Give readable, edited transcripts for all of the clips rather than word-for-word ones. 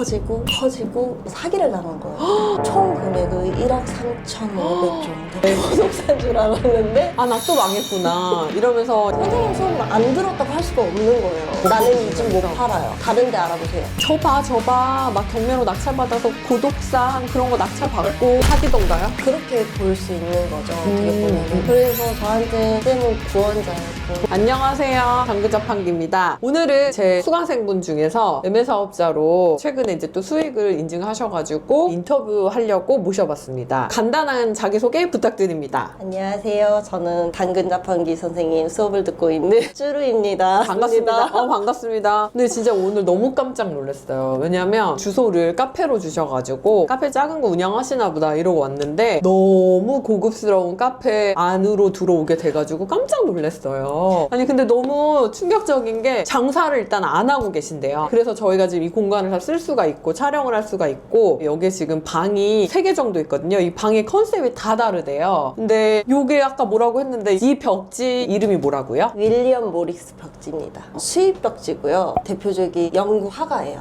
커지고 사기를 당한 거예요. 총 금액의 1억 3,500 정도. 구독자인 줄 알았는데 아, 나 또 망했구나. 이러면서 선생님 수업을 안 들었다고 할 수가 없는 거예요. 나는 이 집 못 팔아요. 다른 데 알아보세요. 저봐. 막 경매로 낙찰받아서 고독산 그런 거 낙찰받고 사기던가요? 그렇게 볼 수 있는 거죠. 어떻게 보면. 그래서 저한테 쌤은 구원자였고. 안녕하세요. 당근자판기입니다. 오늘은 제 수강생분 중에서 매매사업자로 최근에 이제 또 수익을 인증하셔가지고 인터뷰하려고 모셔봤습니다. 간단한 자기소개 부탁드립니다. 안녕하세요. 저는 당근자판기 선생님 수업을 듣고 있는 쭈루입니다. 반갑습니다. 반갑습니다. 근데 진짜 오늘 너무 깜짝 놀랐어요. 왜냐면 주소를 카페로 주셔가지고 카페 작은 거 운영하시나 보다 이러고 왔는데 너무 고급스러운 카페 안으로 들어오게 돼가지고 깜짝 놀랐어요. 아니 근데 너무 충격적인 게 장사를 일단 안 하고 계신데요. 그래서 저희가 지금 이 공간을 다 쓸 수가 있고 촬영을 할 수가 있고 여기 지금 방이 3개 정도 있거든요. 이 방의 컨셉이 다 다르대요. 근데 요게 아까 뭐라고 했는데 이 벽지 이름이 뭐라고요? 윌리엄 모리스 벽지입니다. 수입 벽지고요. 대표적인 영국 화가예요.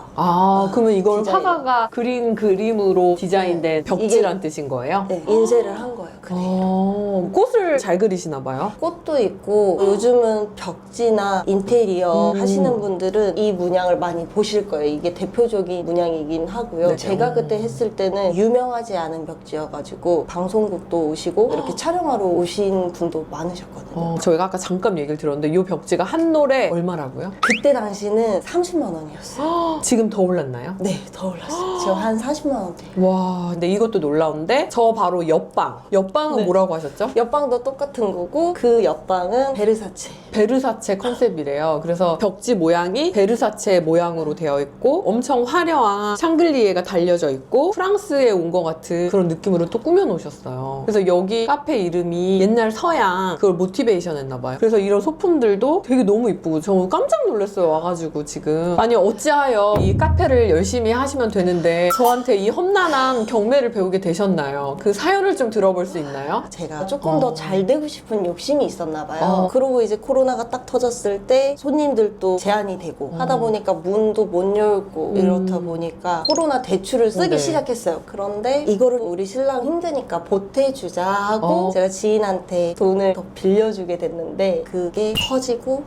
그러면 이걸 디자인. 화가가 그린 그림으로 디자인된 벽지란 뜻인 거예요? 네, 인쇄를 한 거예요. 그대로. 꽃을 잘 그리시나 봐요? 꽃도 있고 요즘은 벽지나 인테리어 하시는 분들은 이 문양을 많이 보실 거예요. 이게 대표적인 문양이긴 하고요. 네. 제가 그때 했을 때는 유명하지 않은 벽지여가지고 방송국도 오시고 이렇게 촬영하러 오신 분도 많으셨거든요. 저희가 아까 잠깐 얘기를 들었는데 이 벽지가 한 롤에 얼마라고요? 그때 당시는 30만 원이었어요. 지금 더 올랐나요? 네, 더 올랐어요. 지금 한 40만 원대. 와, 근데 이것도 놀라운데 저 바로 옆방은 네. 뭐라고 하셨죠? 옆방도 똑같은 거고 그 옆방은 베르사체. 베르사체 컨셉이래요. 그래서 벽지 모양이 베르사체 모양으로 되어 있고 엄청 화려한 샹글리에가 달려져 있고 프랑스에 온 것 같은 그런 느낌으로 또 꾸며 놓으셨어요. 그래서 여기 카페 이름이 옛날 서양 그걸 모티베이션 했나 봐요. 그래서 이런 소품들도 되게 너무 이쁘고 저 깜짝 놀랐어요. 와가지고 지금 아니 어찌하여 이 카페를 열심히 하시면 되는데 저한테 이 험난한 경매를 배우게 되셨나요? 그 사연을 좀 들어볼 수 있나요? 제가 조금 더 잘 되고 싶은 욕심이 있었나 봐요. 그러고 이제 코로나가 딱 터졌을 때 손님들도 제한이 되고 하다 보니까 문도 못 열고 이렇다 보니까 코로나 대출을 쓰기 네. 시작했어요. 그런데 이거를 우리 신랑 힘드니까 보태주자 하고 제가 지인한테 돈을 더 빌려주게 됐는데 그게 커지고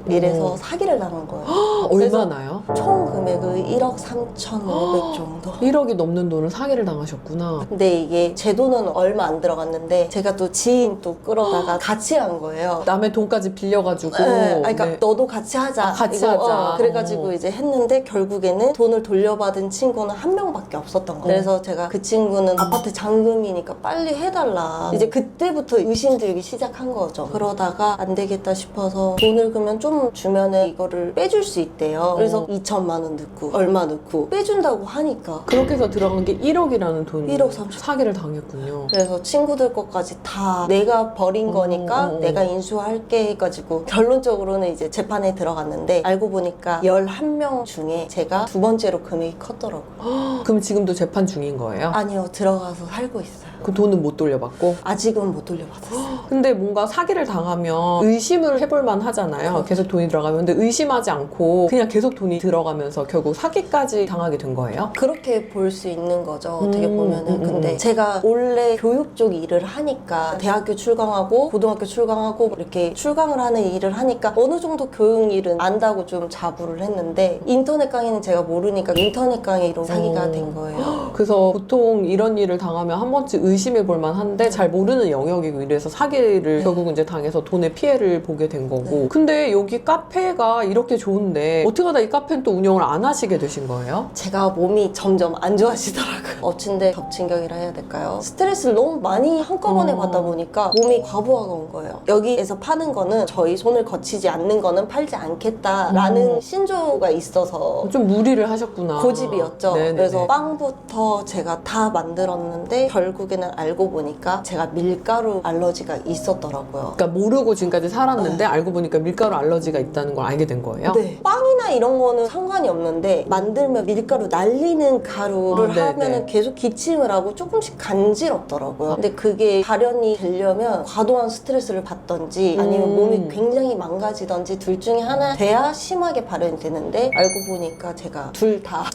이래서 사기를 당한 거예요. 그래서 얼마나요? 총 금액의 1억 3,500 정도. 1억이 넘는 돈을 사기를 당하셨구나. 근데 이게 제 돈은 얼마 안 들어갔는데 제가 또 지인 또 끌어다가 같이 한 거예요. 남의 돈까지 빌려가지고. 네, 그러니까 네. 너도 같이 하자. 같이 하자. 그래가지고 이제 했는데 결국에는 돈을 돌려받은 친구는 한 명밖에 없었던 거예요. 그래서 제가 그 친구는 아파트 잔금이니까 빨리 해달라. 이제 그때부터 의심 들기 시작한 거죠. 그러다가 안 되겠다 싶어서 돈을 그러면 좀 주면은 이거를 빼줄 수 있대요. 그래서 2천만 원 넣고 얼마 넣고 빼준다고 하니까 그렇게 해서 들어간 게 1억이라는 돈이 1억 30. 사기를 당했군요. 그래서 친구들 것까지 다 내가 버린 거니까 내가 인수할게 해가지고 결론적으로는 이제 재판에 들어갔는데 알고 보니까 11명 중에 제가 두 번째로 금액이 컸더라고요. 그럼 지금도 재판 중인 거예요? 아니요, 들어가서 살고 있어요. 그 돈은 못 돌려받고? 아직은 못 돌려받았어요. 근데 뭔가 사기를 당하면 의심을 해볼 만 하잖아요. 계속 돈이 들어가면. 근데 의심하지 않고 그냥 계속 돈이 들어가면서 결국 사기까지 당하게 된 거예요? 그렇게 볼 수 있는 거죠, 어떻게 보면은. 근데 제가 원래 교육 쪽 일을 하니까 대학교 출강하고 고등학교 출강하고 이렇게 출강을 하는 일을 하니까 어느 정도 교육 일은 안다고 좀 자부를 했는데 인터넷 강의는 제가 모르니까 인터넷 강의로 사기가 된 거예요. 그래서 보통 이런 일을 당하면 한 번쯤 의심해 볼 만한데 잘 모르는 영역이고 이래서 사기를 결국은 이제 당해서 돈의 피해를 보게 된 거고. 근데 여기 카페가 이렇게 좋은데 어떻게 하다 이 카페는 또 운영을 안 하시게 되신 거예요? 제가 몸이 점점 안 좋아지더라고요. 엎친 데 덮친 격이라 해야 될까요? 스트레스를 너무 많이 한꺼번에 받다 보니까 몸이 과부하가 온 거예요. 여기에서 파는 거는 저희 손을 거치지 않는 거는 팔지 않겠다라는 신조가 있어서 좀 무리를 하셨구나. 고집이었죠. 네네네. 그래서 빵부터 제가 다 만들었는데 결국에는 결국에는 알고 보니까 제가 밀가루 알러지가 있었더라고요. 그러니까 모르고 지금까지 살았는데 알고 보니까 밀가루 알러지가 있다는 걸 알게 된 거예요? 네. 빵이나 이런 거는 상관이 없는데 만들면 밀가루 날리는 가루를 네네. 하면은 계속 기침을 하고 조금씩 간지럽더라고요. 근데 그게 발현이 되려면 과도한 스트레스를 받던지 아니면 몸이 굉장히 망가지던지 둘 중에 하나 돼야 심하게 발현이 되는데 알고 보니까 제가 둘 다.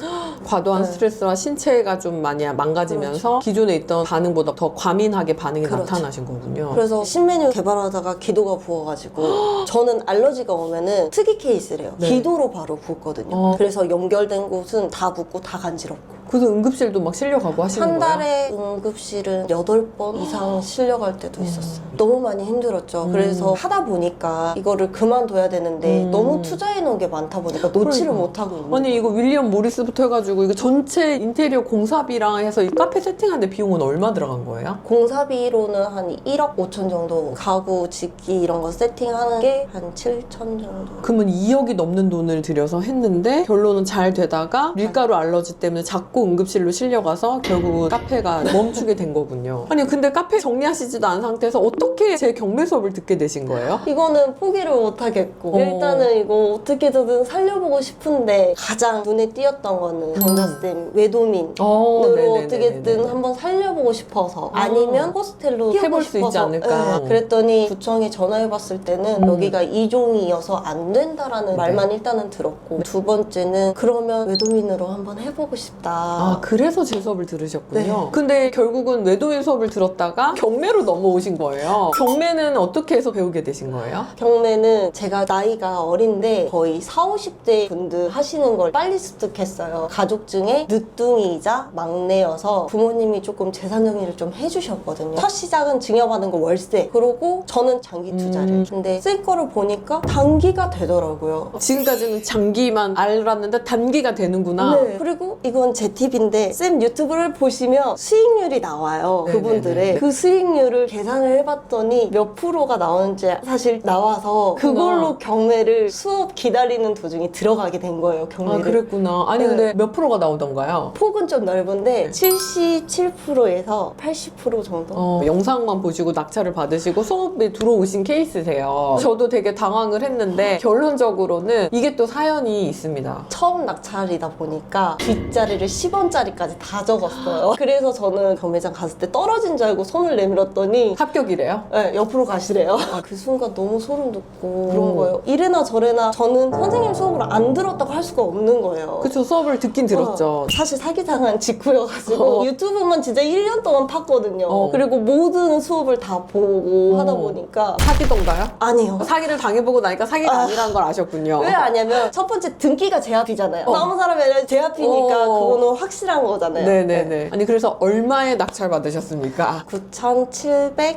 과도한 네. 스트레스와 신체가 좀 많이 망가지면서 기존에 있던 반응보다 더 과민하게 반응이 그렇죠. 나타나신 거군요. 그래서 신메뉴 개발하다가 기도가 부어가지고 저는 알러지가 오면은 특이 케이스래요. 네. 기도로 바로 붓거든요. 그래서 연결된 곳은 다 붓고 다 간지럽고. 그래서 응급실도 막 실려가고 하시는 한 거예요? 달에 응급실은 8번 이상 실려갈 때도 있었어요. 너무 많이 힘들었죠. 그래서 하다 보니까 이거를 그만둬야 되는데 너무 투자해 놓은 게 많다 보니까 놓지를 그러니까. 못하고 있는 아니 이거 윌리엄 모리스부터 해가지고 이거 전체 인테리어 공사비랑 해서 이 카페 세팅하는데 비용은 얼마 들어간 거예요? 공사비로는 한 1억 5천 정도, 가구 짓기 이런 거 세팅하는 게 한 7천 정도. 그러면 2억이 넘는 돈을 들여서 했는데 결론은 잘 되다가 밀가루 알러지 때문에 자꾸 응급실로 실려가서 결국은 카페가 멈추게 된 거군요. 아니 근데 카페 정리하시지도 않은 상태에서 어떻게 제 경매 수업을 듣게 되신 거예요? 이거는 포기를 못 하겠고 일단은 이거 어떻게든 살려보고 싶은데 가장 눈에 띄었던 거는 강다쌤 외도민으로 네네네네네. 어떻게든 한번 살려보고 싶어서 아니면 호스텔로 해볼 키우고 수 있지 싶어서. 않을까. 네. 그랬더니 구청에 전화해봤을 때는 여기가 2종이어서 안 된다라는 말만 일단은 들었고 두 번째는 그러면 외도민으로 한번 해보고 싶다. 아 그래서 제 수업을 들으셨군요. 네. 근데 결국은 외도인 수업을 들었다가 경매로 넘어오신 거예요. 경매는 어떻게 해서 배우게 되신 거예요? 경매는 제가 나이가 어린데 거의 40, 50대 분들 하시는 걸 빨리 습득했어요. 가족 중에 늦둥이이자 막내여서 부모님이 조금 재산 정리를 좀 해주셨거든요. 첫 시작은 증여받은 거 월세. 그러고 저는 장기 투자를. 근데 쓸 거를 보니까 단기가 되더라고요. 지금까지는 장기만 알았는데 단기가 되는구나. 네. 그리고 이건 제 팁인데 쌤 유튜브를 보시면 수익률이 나와요. 네네네. 그분들의 그 수익률을 계산을 해봤더니 몇 프로가 나오는지 사실 나와서 그걸로 경매를 수업 기다리는 도중에 들어가게 된 거예요. 아 경매를. 그랬구나. 아니 네. 근데 몇 프로가 나오던가요? 폭은 좀 넓은데 77%에서 80% 정도? 영상만 보시고 낙찰을 받으시고 수업에 들어오신 케이스세요. 저도 되게 당황을 했는데 결론적으로는 이게 또 사연이 있습니다. 처음 낙찰이다 보니까 뒷자리를 10원짜리까지 다 적었어요. 그래서 저는 경매장 갔을 때 떨어진 줄 알고 손을 내밀었더니 합격이래요? 네, 옆으로 가시래요. 그 순간 너무 소름 돋고 그런 거예요. 이래나 저래나 저는 선생님 수업을 안 들었다고 할 수가 없는 거예요. 그쵸, 수업을 듣긴 들었죠. 사실 사기당한 직후여가지고 유튜브만 진짜 1년 동안 팠거든요. 그리고 모든 수업을 다 보고 하다 보니까 사기던가요? 아니요. 사기를 당해보고 나니까 사기가 아니라는 걸 아셨군요. 왜 아냐면 첫 번째 등기가 제 앞이잖아요. 아무 사람이 아니라 제 앞이니까 그거는 확실한 거잖아요. 네네네. 아니 그래서 얼마에 낙찰 받으셨습니까?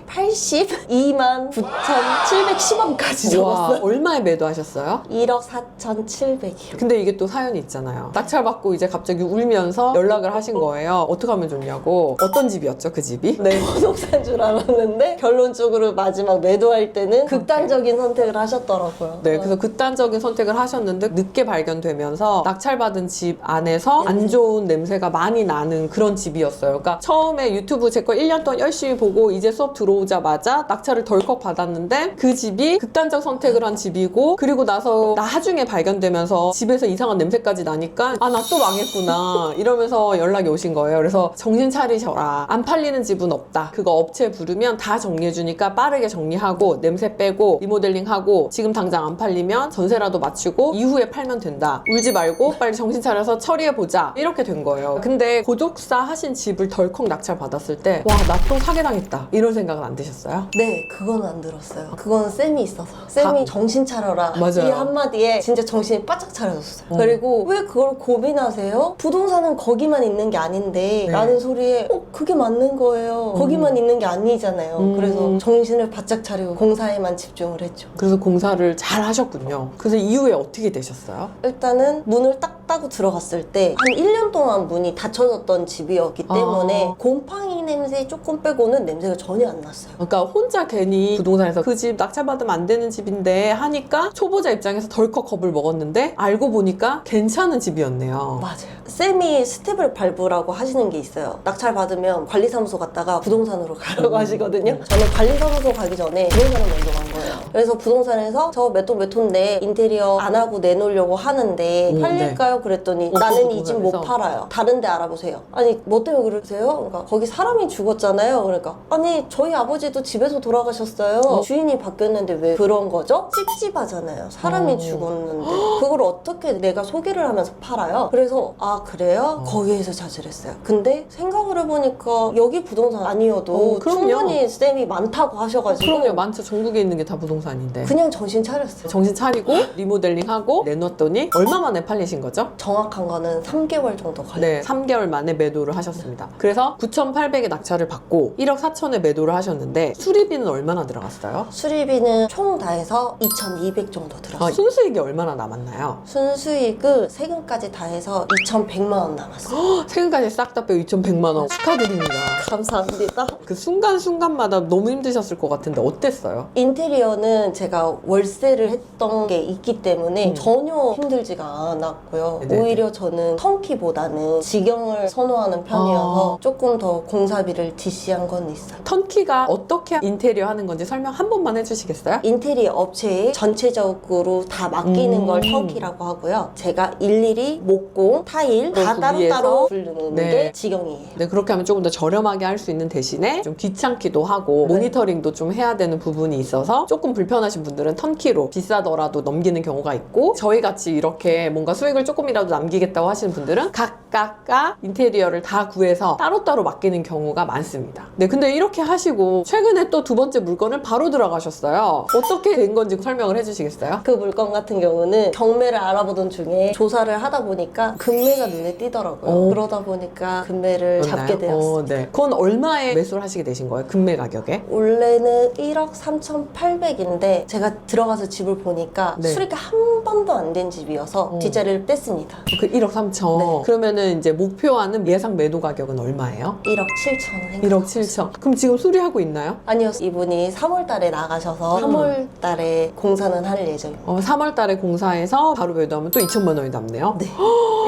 9,782만 9,710원까지 와, 적었어요. 얼마에 매도하셨어요? 1억 4,700이요. 근데 이게 또 사연이 있잖아요. 낙찰 받고 이제 갑자기 울면서 연락을 하신 거예요. 어떻게 하면 좋냐고. 어떤 집이었죠, 그 집이? 네, 부동산 줄 알았는데 결론적으로 마지막 매도할 때는 극단적인 선택을 하셨더라고요. 네, 그래서 극단적인 선택을 하셨는데 늦게 발견되면서 낙찰받은 집 안에서 안 좋은 냄새가 많이 나는 그런 집이었어요. 그러니까 처음에 유튜브 제 거 1년 동안 열심히 보고 이제 수업 들어오자마자 낙찰을 덜컥 받았는데 그 집이 극단적 선택을 한 집이고 그리고 나서 나중에 발견되면서 집에서 이상한 냄새까지 나니까 아, 나 또 망했구나 이러면서 연락이 오신 거예요. 그래서 정신 차리셔라. 안 팔리는 집은 없다. 그거 업체 부르면 다 정리해주니까 빠르게 정리하고 냄새 빼고 리모델링하고 지금 당장 안 팔리면 전세라도 맞추고 이후에 팔면 된다. 울지 말고 빨리 정신 차려서 처리해보자. 이렇게 된 거예요. 근데 고독사 하신 집을 덜컥 낙찰 받았을 때 와, 나 또 사기당했다. 이런 생각은 안 드셨어요? 네, 그거는 안 들었어요. 그거는 쌤이 있어서. 쌤이 정신 차려라. 맞아요. 이 한마디에 진짜 정신이 바짝 차려졌어요. 그리고 왜 그걸 고민하세요? 부동산은 거기만 있는 게 아닌데 네. 라는 소리에 그게 맞는 거예요. 거기만 있는 게 아니잖아요. 그래서 정신을 바짝 차리고 공사에만 집중을 했죠. 그래서 공사를 잘 하셨군요. 그래서 이후에 어떻게 되셨어요? 일단은 문을 딱 따고 들어갔을 때 한 1년 동안 문이 닫혀졌던 집이었기 때문에 곰팡이나 냄새 조금 빼고는 냄새가 전혀 안 났어요. 그러니까 혼자 괜히 부동산에서 그 집 낙찰받으면 안 되는 집인데 하니까 초보자 입장에서 덜컥 겁을 먹었는데 알고 보니까 괜찮은 집이었네요. 맞아요. 쌤이 스텝을 밟으라고 하시는 게 있어요. 낙찰 받으면 관리사무소 갔다가 부동산으로 가라고 하시거든요. 저는 관리사무소 가기 전에 부동산을 먼저 간 거예요. 그래서 부동산에서 저 몇 톤데 인테리어 안 하고 내놓으려고 하는데 팔릴까요? 그랬더니 나는 이 집 못 팔아요. 다른 데 알아보세요. 아니 뭐 때문에 그러세요? 그러니까 거기 사람이 죽었잖아요. 그러니까 아니 저희 아버지도 집에서 돌아가셨어요. 주인이 바뀌었는데 왜 그런 거죠? 찝찝하잖아요. 사람이 죽었는데 그걸 어떻게 내가 소개를 하면서 팔아요? 그래서 아 그래요? 거기에서 자질했어요. 근데 생각을 해보니까 여기 부동산 아니어도 그럼요. 충분히 쌤이 많다고 하셔가지고 그럼요. 많죠. 전국에 있는 게 다 부동산인데. 그냥 정신 차렸어요. 정신 차리고 리모델링하고 내놨더니 얼마 만에 팔리신 거죠? 정확한 거는 3개월 정도 걸려요. 네, 3개월 만에 매도를 하셨습니다. 그래서 9,800에 낙찰을 받고 1억 4천에 매도를 하셨는데 수리비는 얼마나 들어갔어요? 수리비는 총 다 해서 2,200 정도 들었어요. 순수익이 얼마나 남았나요? 순수익은 세금까지 다 해서 2,100만 원 남았어요. 세금까지 싹 다 빼고 2,100만 원 축하드립니다. 감사합니다. 그 순간순간마다 너무 힘드셨을 것 같은데 어땠어요? 인테리어는 제가 월세를 했던 게 있기 때문에 전혀 힘들지가 않았고요. 네네. 오히려 저는 턴키보다는 직영을 선호하는 편이어서 조금 더 공사비를 지시한 건 있어요. 턴키가 어떻게 인테리어 하는 건지 설명 한 번만 해주시겠어요? 인테리어 업체에 전체적으로 다 맡기는 걸 턴키라고 하고요. 제가 일일이 목공, 타일 다 그 따로따로 위에서? 부르는 네. 게 직영이에요. 네, 그렇게 하면 조금 더 저렴하게 할 수 있는 대신에 좀 귀찮기도 하고 모니터링도 좀 해야 되는 부분이 있어서 조금 불편하신 분들은 턴키로 비싸더라도 넘기는 경우가 있고 저희 같이 이렇게 뭔가 수익을 조금이라도 남기겠다고 하시는 분들은 각각 인테리어를 다 구해서 따로따로 맡기는 경우가 많습니다. 네, 근데 이렇게 하시고 최근에 또 두 번째 물건을 바로 들어가셨어요. 어떻게 된 건지 설명을 해주시겠어요? 그 물건 같은 경우는 경매를 알아보던 중에 조사를 하다 보니까 금매가 눈에 띄더라고요. 오. 그러다 보니까 금매를 잡게 되었습니다. 네. 그건 얼마에 매수를 하시게 되신 거예요? 금매 가격에? 원래는 1억 3,800인데 제가 들어가서 집을 보니까 네. 수리가 한 번도 안 된 집이어서 뒷자리를 뺐습니다. 그 1억 3천. 네. 그러면은 이제 목표하는 예상 매도 가격은 얼마예요? 1억 7천 1억 7천. 그럼 지금 수리하고 있나요? 아니요, 이분이 3월 달에 나가셔서 3월 달에 공사는 할 예정입니다. 3월 달에 공사해서 바로 매도하면 또 2천만 원이 남네요. 네.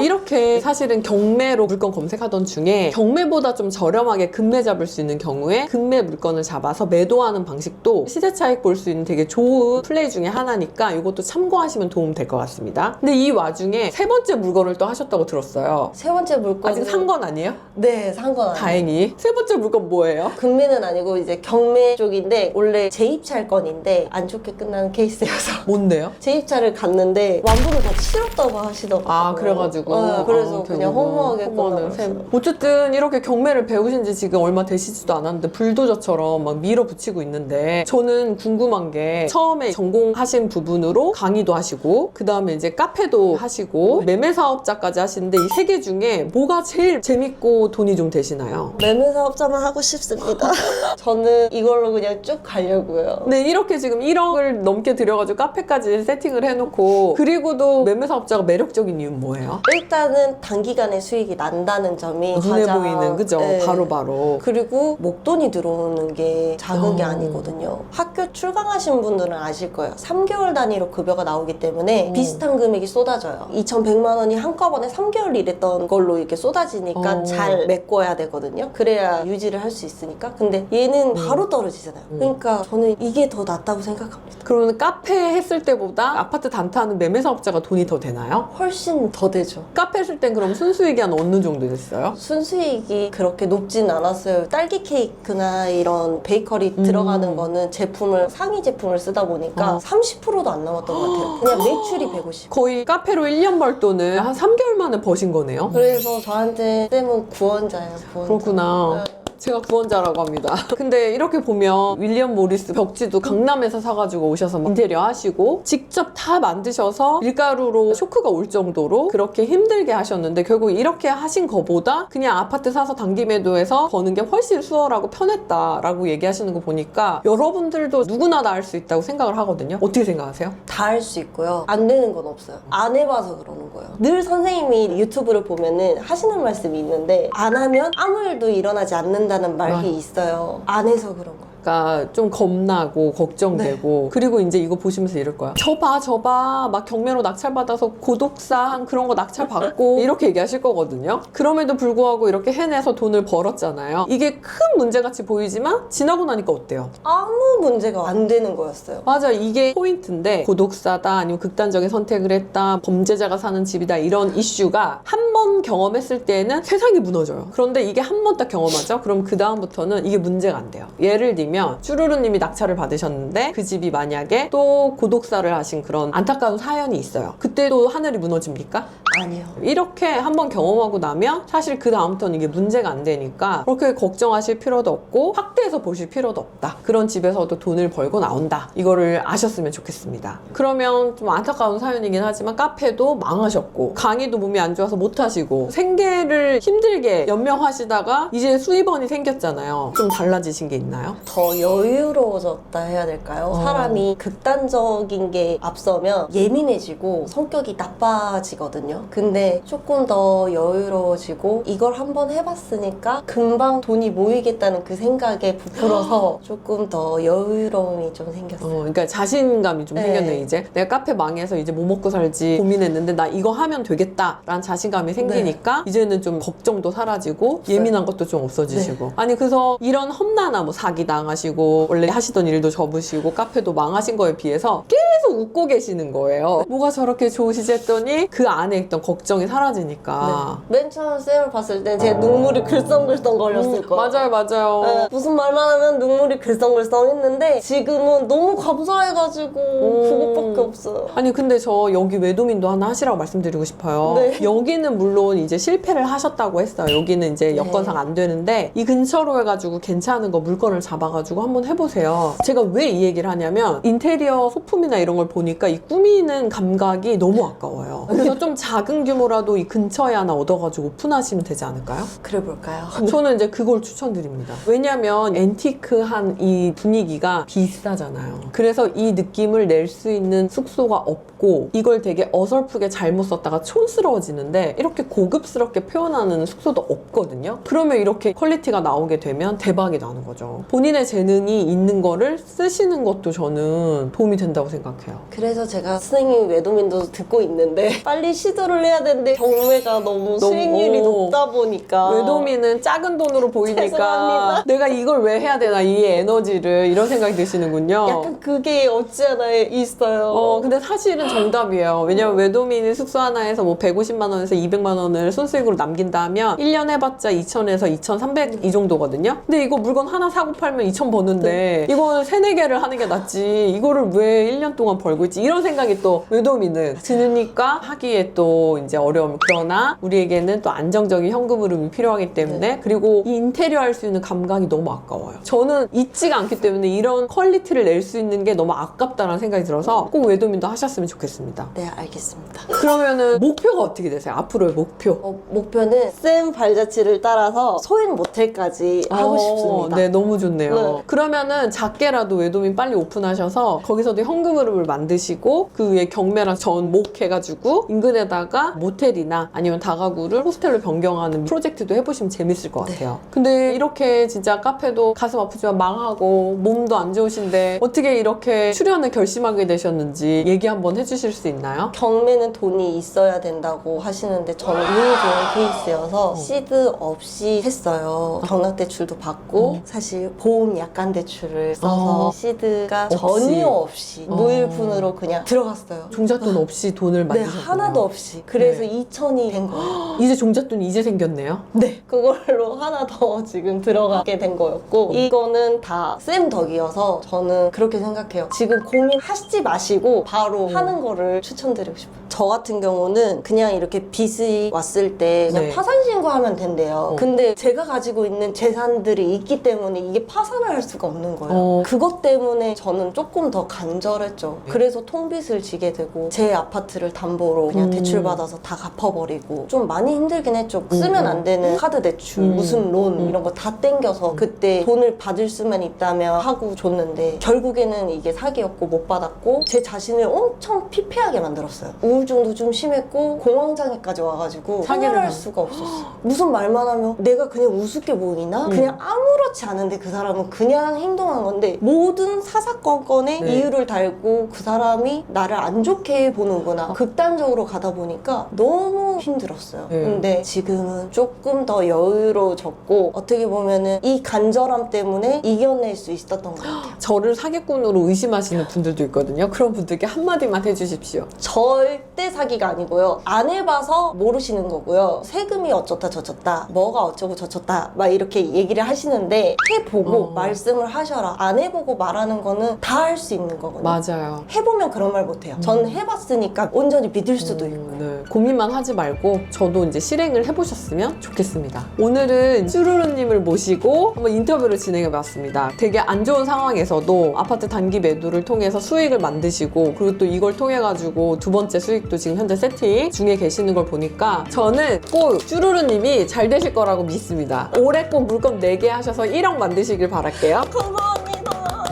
이렇게 사실은 경매로 물건 검색하던 중에 경매보다 좀 저렴하게 금매 잡을 수 있는 경우에 금매 물건을 잡아서 매도하는 방식도 시세 차익 볼 수 있는 되게 좋은 플레이 중에 하나니까 이것도 참고하시면 도움 될 것 같습니다. 근데 이 와중에 세 번째 물건을 또 하셨다고 들었어요. 세 번째 물건 아직 산 건 아니에요? 네, 산 건 아니에요. 다행히. 세 번째 물건 뭐예요? 금매는 아니고 이제 경매 쪽인데 원래 재입찰 건인데 안 좋게 끝나는 케이스여서 뭔데요? 재입찰을 갔는데 완분을 다 치렀다고 하시더라고요. 아, 그래가지고. 네, 그래서 아, 그냥 결국은 허무하게 허무하는 끝나버렸어요. 셈. 어쨌든 이렇게 경매를 배우신 지 지금 얼마 되시지도 않았는데 불도저처럼 막 밀어붙이고 있는데 저는 궁금한 게 처음에 전공하신 부분으로 강의도 하시고 그 다음에 이제 카페도 하시고 매매 사업자까지 하시는데 이 세 개 중에 뭐가 제일 재밌고 돈이 좀 되시나요? 매매 사업자만 하고 싶습니다. 저는 이걸로 그냥 쭉 가려고요. 네, 이렇게 지금 1억을 넘게 들여가지고 카페까지 세팅을 해놓고 그리고도 매매 사업자가 매력적인 이유는 뭐예요? 일단은 단기간에 수익이 난다는 점이 눈에 가장 보이는, 그죠? 네. 바로바로. 그리고 목돈이 들어오는 게 작은 게 어. 아니거든요. 학교 출강하신 분들은 아실 거예요. 3개월 단위로 급여가 나오기 때문에 비슷한 금액이 쏟아져요. 2,100만 원이 한꺼번에 3개월 일했던 걸로 이렇게 쏟아지니까 잘 메꿔야 되거든요. 그래야 유지를 할 수 있으니까. 근데 얘는 바로 떨어지잖아요. 그러니까 저는 이게 더 낫다고 생각합니다. 그러면 카페 했을 때보다 아파트 단타하는 매매 사업자가 돈이 더 되나요? 훨씬 더 되죠. 카페 했을 땐 그럼 순수익이 한 어느 정도 됐어요? 순수익이 그렇게 높진 않았어요. 딸기 케이크나 이런 베이커리 들어가는 거는 제품을 상위 제품을 쓰다 보니까 30%도 안 남았던 것 같아요. 그냥 매출이 150. 거의 카페로 1년 벌 돈을 한 3개월 만에 버신 거네요? 그래서 저한테 쌤은 구원자예요. 구원자. 그렇구나. 제가 구원자라고 합니다. 근데 이렇게 보면 윌리엄 모리스 벽지도 강남에서 사가지고 오셔서 인테리어 하시고 직접 다 만드셔서 밀가루로 쇼크가 올 정도로 그렇게 힘들게 하셨는데 결국 이렇게 하신 거보다 그냥 아파트 사서 단기 매도해서 버는 게 훨씬 수월하고 편했다라고 얘기하시는 거 보니까 여러분들도 누구나 다 할 수 있다고 생각을 하거든요. 어떻게 생각하세요? 다 할 수 있고요. 안 되는 건 없어요. 안 해봐서 그러는 거예요. 늘 선생님이 유튜브를 보면은 하시는 말씀이 있는데 안 하면 아무 일도 일어나지 않는다 된다는 말이 있어요. 안 해서 그런 거예요. 그러니까 좀 겁나고 걱정되고 그리고 이제 이거 보시면서 이럴 거야. 저봐 막 경매로 낙찰받아서 고독사한 그런 거 낙찰받고 이렇게 얘기하실 거거든요. 그럼에도 불구하고 이렇게 해내서 돈을 벌었잖아요. 이게 큰 문제같이 보이지만 지나고 나니까 어때요? 아무 문제가 안 되는 거였어요. 맞아, 이게 포인트인데 고독사다 아니면 극단적인 선택을 했다 범죄자가 사는 집이다 이런 이슈가 한 번 경험했을 때는 세상이 무너져요. 그런데 이게 한 번 딱 경험하죠? 그럼 그 다음부터는 이게 문제가 안 돼요. 예를 들면 쭈루루님이 낙찰을 받으셨는데 그 집이 만약에 또 고독사를 하신 그런 안타까운 사연이 있어요. 그때도 하늘이 무너집니까? 아니요. 이렇게 한번 경험하고 나면 사실 그 다음부터는 이게 문제가 안 되니까 그렇게 걱정하실 필요도 없고 확대해서 보실 필요도 없다. 그런 집에서도 돈을 벌고 나온다. 이거를 아셨으면 좋겠습니다. 그러면 좀 안타까운 사연이긴 하지만 카페도 망하셨고 강의도 몸이 안 좋아서 못 하시고 생계를 힘들게 연명하시다가 이제 수입원이 생겼잖아요. 좀 달라지신 게 있나요? 더 여유로워졌다 해야 될까요? 사람이 극단적인 게 앞서면 예민해지고 성격이 나빠지거든요. 근데 조금 더 여유로워지고 이걸 한번 해봤으니까 금방 돈이 모이겠다는 그 생각에 부풀어서 조금 더 여유로움이 좀 생겼어요. 그러니까 자신감이 좀 네. 생겼네. 이제 내가 카페 망해서 이제 뭐 먹고 살지 고민했는데 나 이거 하면 되겠다라는 자신감이 생기니까 이제는 좀 걱정도 사라지고 예민한 것도 좀 없어지시고 아니 그래서 이런 험난한 뭐 사기 당하시고 원래 하시던 일도 접으시고 카페도 망하신 거에 비해서 계속 웃고 계시는 거예요. 뭐가 저렇게 좋으시지 했더니 그 안에 있던 걱정이 사라지니까 맨 처음 쌤을 봤을 때 제 눈물이 글썽글썽 걸렸을 거예요. 맞아요. 네, 무슨 말만 하면 눈물이 글썽글썽 했는데 지금은 너무 감사해가지고 그것밖에 없어요. 아니 근데 저 여기 외도민도 하나 하시라고 말씀드리고 싶어요. 네. 여기는 물론 이제 실패를 하셨다고 했어요. 여기는 이제 여건상 안 되는데 이 근처로 해가지고 괜찮은 거 물건을 잡아가지고 한번 해보세요. 제가 왜 이 얘기를 하냐면 인테리어 소품이나 이런 걸 보니까 이 꾸미는 감각이 너무 아까워요. 그래서 좀 작은 규모라도 이 근처에 하나 얻어가지고 오픈하시면 되지 않을까요? 그래 볼까요? 저는 이제 그걸 추천드립니다. 왜냐면 앤티크한 이 분위기가 비싸잖아요. 그래서 이 느낌을 낼 수 있는 숙소가 없고 이걸 되게 어설프게 잘못 썼다가 촌스러워지는데 이렇게 고급스럽게 표현하는 숙소도 없거든요. 그러면 이렇게 퀄리티가 나오게 되면 대박이 나는 거죠. 본인의 재능이 있는 거를 쓰시는 것도 저는 도움이 된다고 생각해요. 그래서 제가 선생님 외도민도 듣고 있는데 빨리 시도를 해야 되는데 경매가 너무 수익률이 높다 보니까 외도민은 작은 돈으로 보이니까 죄송합니다. 내가 이걸 왜 해야 되나 이 에너지를 이런 생각이 드시는군요. 약간 그게 없지 않아 있어요. 근데 사실은 정답이에요. 왜냐면 외도민이 숙소 하나에서 뭐 150만 원에서 200만 원을 순수익으로 남긴다면 1년 해봤자 2,000에서 2,300 이 정도거든요. 근데 이거 물건 하나 사고 팔면 2,000 버는데 이거 3, 4개를 하는 게 낫지. 이거를 왜 1년 동안 벌고 있지? 이런 생각이 또 외도민은 드니까 하기에 또 이제 어려움. 그러나 우리에게는 또 안정적인 현금 흐름이 필요하기 때문에 그리고 이 인테리어 할 수 있는 감각이 너무 아까워요. 저는 있지가 않기 때문에 이런 퀄리티를 낼 수 있는 게 너무 아깝다는 생각이 들어서 꼭 외도민도 하셨으면 좋겠습니다. 네, 알겠습니다. 그러면은 목표가 어떻게 되세요? 앞으로의 목표? 목표는 쌤 발자취를 따라서 소액 모텔까지 하고 싶습니다. 네, 너무 좋네요. 네. 그러면은 작게라도 외도민 빨리 오픈하셔서 거기서도 현금 흐름을 만드시고 그 위에 경매랑 전목해가지고 인근에다가 모텔이나 아니면 다가구를 호스텔로 변경하는 프로젝트도 해보시면 재밌을 것 같아요. 근데 이렇게 진짜 카페도 가슴 아프지만 망하고 몸도 안 좋으신데 어떻게 이렇게 출연을 결심하게 되셨는지 얘기 한번 해주실 수 있나요? 경매는 돈이 있어야 된다고 하시는데 저는 운이 좋은 케이스여서 시드 없이 했어요. 경락대출도 받고 사실 보험 약관 대출을 써서 시드가 전혀 없이 무일푼으로 그냥 들어갔어요. 종잣돈 없이 돈을 네, 만드셨군요. 하나도 없이. 그래서 네. 2,000이 된 거예요. 이제 종잣돈이 이제 생겼네요. 네. 그걸로 하나 더 지금 들어가게 된 거였고 이거는 다 쌤 덕이어서 저는 그렇게 생각해요. 지금 고민하시지 마시고 바로 하는 거를 추천드리고 싶어요. 저 같은 경우는 그냥 이렇게 빚이 왔을 때 그냥 네. 파산 신고하면 된대요. 근데 제가 가지고 있는 재산들이 있기 때문에 이게 파산을 할 수가 없는 거예요. 그것 때문에 저는 조금 더 간절했죠. 그래서 통빚을 지게 되고 제 아파트를 담보로 그냥 대출받아서 다 갚아버리고 좀 많이 힘들긴 했죠. 쓰면 안 되는 카드 대출, 무슨 론 이런 거 다 땡겨서 그때 돈을 받을 수만 있다면 하고 줬는데 결국에는 이게 사기였고 못 받았고 제 자신을 엄청 피폐하게 만들었어요. 우울증도 좀 심했고 공황장애까지 와가지고 사기를 생활할 당- 수가 없었어. 무슨 말만 하면 내가 그냥 우습게 보이나? 그냥 아무렇지 않은데 그 사람은 그냥 행동한 건데 모든 사사건건에 네. 이유를 달고 그 사람이 나를 안 좋게 보는구나. 극단적으로 가다 보니까 너무 힘들었어요. 네. 근데 지금은 조금 더 여유로워졌고 어떻게 보면은 이 간절함 때문에 이겨낼 수 있었던 것 같아요. 저를 사기꾼으로 의심하시는 분들도 있거든요. 그런 분들께 한마디만 해주십시오. 절대 사기가 아니고요. 안 해봐서 모르시는 거고요. 세금이 어쩌다 저쩌다, 뭐가 어쩌고 저쩌다 막 이렇게 얘기를 하시는데 해보고 말씀을 하셔라. 안 해보고 말하는 거는 다 할 수 있는 거거든요. 맞아요. 해보면 그런 말 못해요. 저는 해봤으니까 온전히 믿을 수도 있고. 네. 고민만 하지 말고 저도 이제 실행을 해보셨으면 좋겠습니다. 오늘은 쭈루루님을 모시고 한번 인터뷰를 진행해봤습니다. 되게 안 좋은 상황에서도 아파트 단기 매도를 통해서 수익을 만드시고 그리고 또 이걸 통해가지고 두 번째 수익도 지금 현재 세팅 중에 계시는 걸 보니까 저는 꼭 쭈루루님이 잘 되실 거라고 믿습니다. 올해 꼭 물건 4개 하셔서 1억 만드시길 바랄게요. 감사합니다.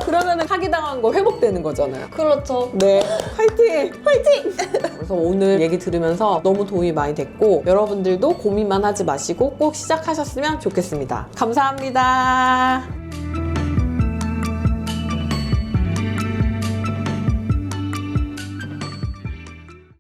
그러면은 사기당한 거 회복되는 거잖아요. 그렇죠. 네, 화이팅! 화이팅! 그래서 오늘 얘기 들으면서 너무 도움이 많이 됐고 여러분들도 고민만 하지 마시고 꼭 시작하셨으면 좋겠습니다. 감사합니다.